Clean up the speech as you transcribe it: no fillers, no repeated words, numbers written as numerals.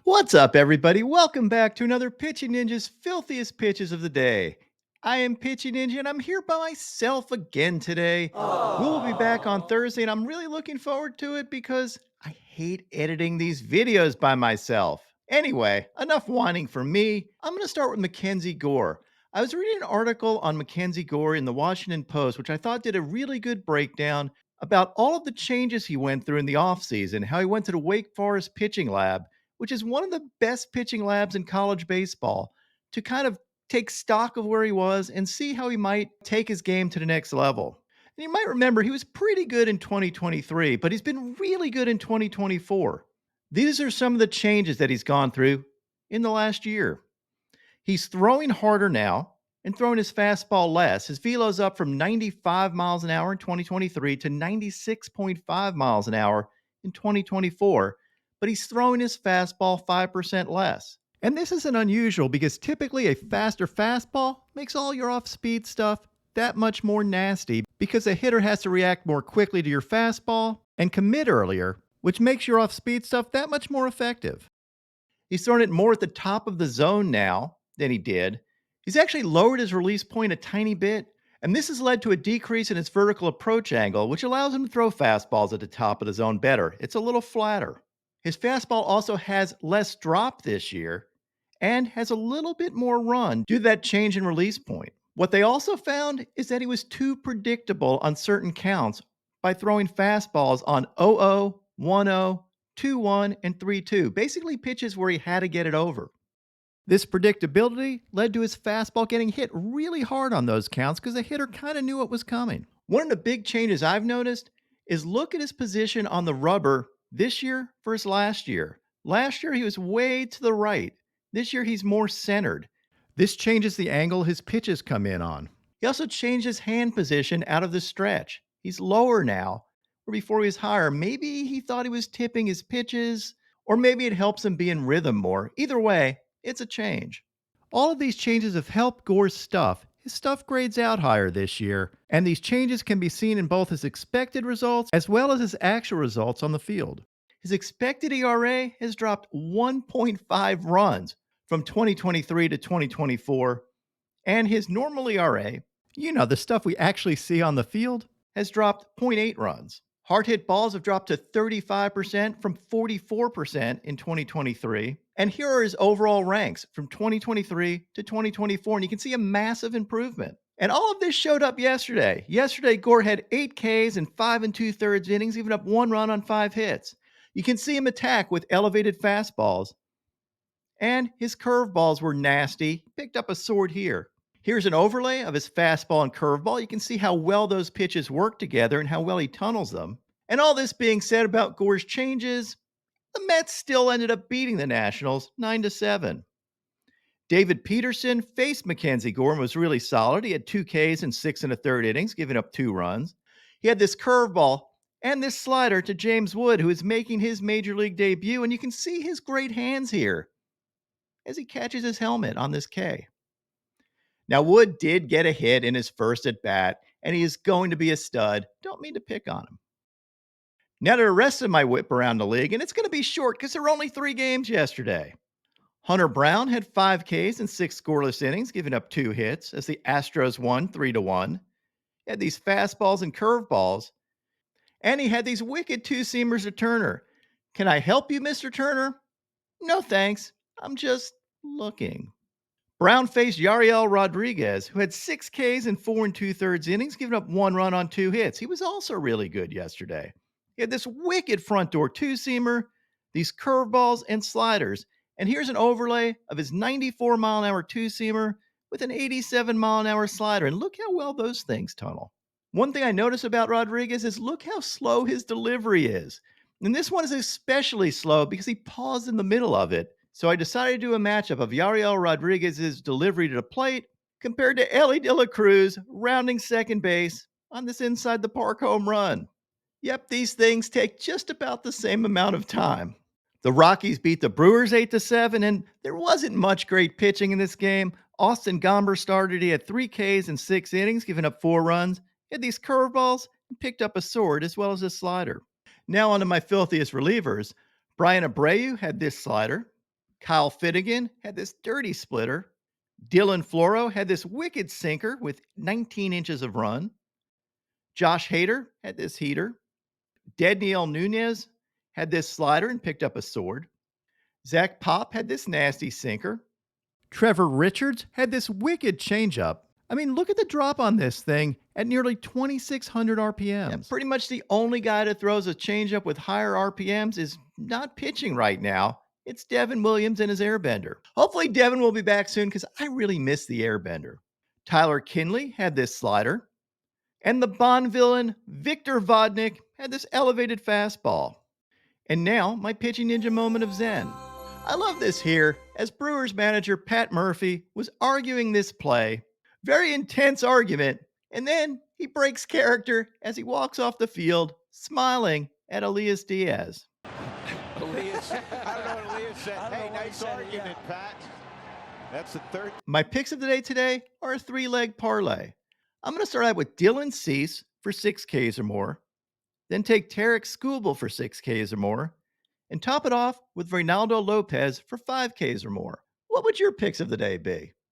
What's up, everybody? Welcome back to another Pitching Ninja's Filthiest Pitches of the Day. I am Pitching Ninja, and I'm here by myself again today. We will be back on Thursday, and I'm really looking forward to it because I hate editing these videos by myself. Anyway, enough whining from me. I'm going to start with MacKenzie Gore. I was reading an article on MacKenzie Gore in the Washington Post, which I thought did a really good breakdown about all of the changes he went through in the offseason, how he went to the Wake Forest pitching lab, which is one of the best pitching labs in college baseball, to kind of take stock of where he was and see how he might take his game to the next level. And you might remember he was pretty good in 2023, but he's been really good in 2024. These are some of the changes that he's gone through in the last year. He's throwing harder now and throwing his fastball less. His velo's up from 95 miles an hour in 2023 to 96.5 miles an hour in 2024, but he's throwing his fastball 5% less. And this isn't unusual because typically a faster fastball makes all your off-speed stuff that much more nasty because a hitter has to react more quickly to your fastball and commit earlier, which makes your off-speed stuff that much more effective. He's throwing it more at the top of the zone now than he did. He's actually lowered his release point a tiny bit, and this has led to a decrease in his vertical approach angle, which allows him to throw fastballs at the top of the zone better. It's a little flatter. His fastball also has less drop this year and has a little bit more run due to that change in release point. What they also found is that he was too predictable on certain counts by throwing fastballs on 0-0, 1-0, 2-1, and 3-2, basically pitches where he had to get it over. This predictability led to his fastball getting hit really hard on those counts because the hitter kind of knew what was coming. One of the big changes I've noticed is look at his position on the rubber this year versus last year. Last year, he was way to the right. This year, he's more centered. This changes the angle his pitches come in on. He also changed his hand position out of the stretch. He's lower now, where before he was higher. Maybe he thought he was tipping his pitches, or maybe it helps him be in rhythm more. Either way, it's a change. All of these changes have helped Gore's stuff. His stuff grades out higher this year, and these changes can be seen in both his expected results as well as his actual results on the field. His expected ERA has dropped 1.5 runs from 2023 to 2024, and his normal ERA, the stuff we actually see on the field, has dropped 0.8 runs. Hard hit balls have dropped to 35% from 44% in 2023. And here are his overall ranks from 2023 to 2024. And you can see a massive improvement. And all of this showed up yesterday. Yesterday, Gore had 8 Ks and 5 2/3 innings, even up 1 run on 5 hits. You can see him attack with elevated fastballs. And his curveballs were nasty. Picked up a sword here. Here's an overlay of his fastball and curveball. You can see how well those pitches work together and how well he tunnels them. And all this being said about Gore's changes, the Mets still ended up beating the Nationals 9-7. David Peterson faced MacKenzie Gore and was really solid. He had 2 Ks and 6 1/3 innings, giving up 2 runs. He had this curveball and this slider to James Wood, who is making his major league debut. And you can see his great hands here as he catches his helmet on this K. Now, Wood did get a hit in his first at bat, and he is going to be a stud. Don't mean to pick on him. Now to the rest of my whip around the league, and it's going to be short because there were only 3 games yesterday. Hunter Brown had 5 Ks and 6 scoreless innings, giving up 2 hits as the Astros won 3-1. He had these fastballs and curveballs, and he had these wicked 2-seamers to Turner. Can I help you, Mr. Turner? No, thanks. I'm just looking. Brown faced Yariel Rodriguez, who had 6 Ks and 4 2/3 innings, giving up 1 run on 2 hits. He was also really good yesterday. He had this wicked front door 2-seamer, these curveballs and sliders. And here's an overlay of his 94-mile-an-hour 2-seamer with an 87-mile-an-hour slider. And look how well those things tunnel. One thing I notice about Rodriguez is look how slow his delivery is. And this one is especially slow because he paused in the middle of it. So I decided to do a matchup of Yariel Rodriguez's delivery to the plate compared to Elly De La Cruz rounding second base on this inside the park home run. Yep, these things take just about the same amount of time. The Rockies beat the Brewers 8-7, and there wasn't much great pitching in this game. Austin Gomber started. He had 3 Ks and 6 innings, giving up 4 runs. He had these curveballs and picked up a sword as well as a slider. Now onto my filthiest relievers. Brian Abreu had this slider. Kyle Finnegan had this dirty splitter. Dylan Floro had this wicked sinker with 19 inches of run. Josh Hader had this heater. Daniel Nunez had this slider and picked up a sword. Zach Pop had this nasty sinker. Trevor Richards had this wicked changeup. I mean, look at the drop on this thing at nearly 2,600 RPMs. Yeah, pretty much the only guy that throws a changeup with higher RPMs is not pitching right now. It's Devin Williams and his airbender. Hopefully, Devin will be back soon because I really miss the airbender. Tyler Kinley had this slider. And the Bond villain, Victor Vodnik, had this elevated fastball. And now, my pitching ninja moment of zen. I love this here, as Brewers manager Pat Murphy was arguing this play. Very intense argument, and then he breaks character as he walks off the field, smiling at Elias Diaz. Elias, I don't know what Elias said. Hey, nice argument, Pat. That's the third. My picks of the day today are a three-leg parlay. I'm going to start out with Dylan Cease for 6 Ks or more, then take Tarek Skubal for 6 Ks or more, and top it off with Reynaldo Lopez for 5 Ks or more. What would your picks of the day be?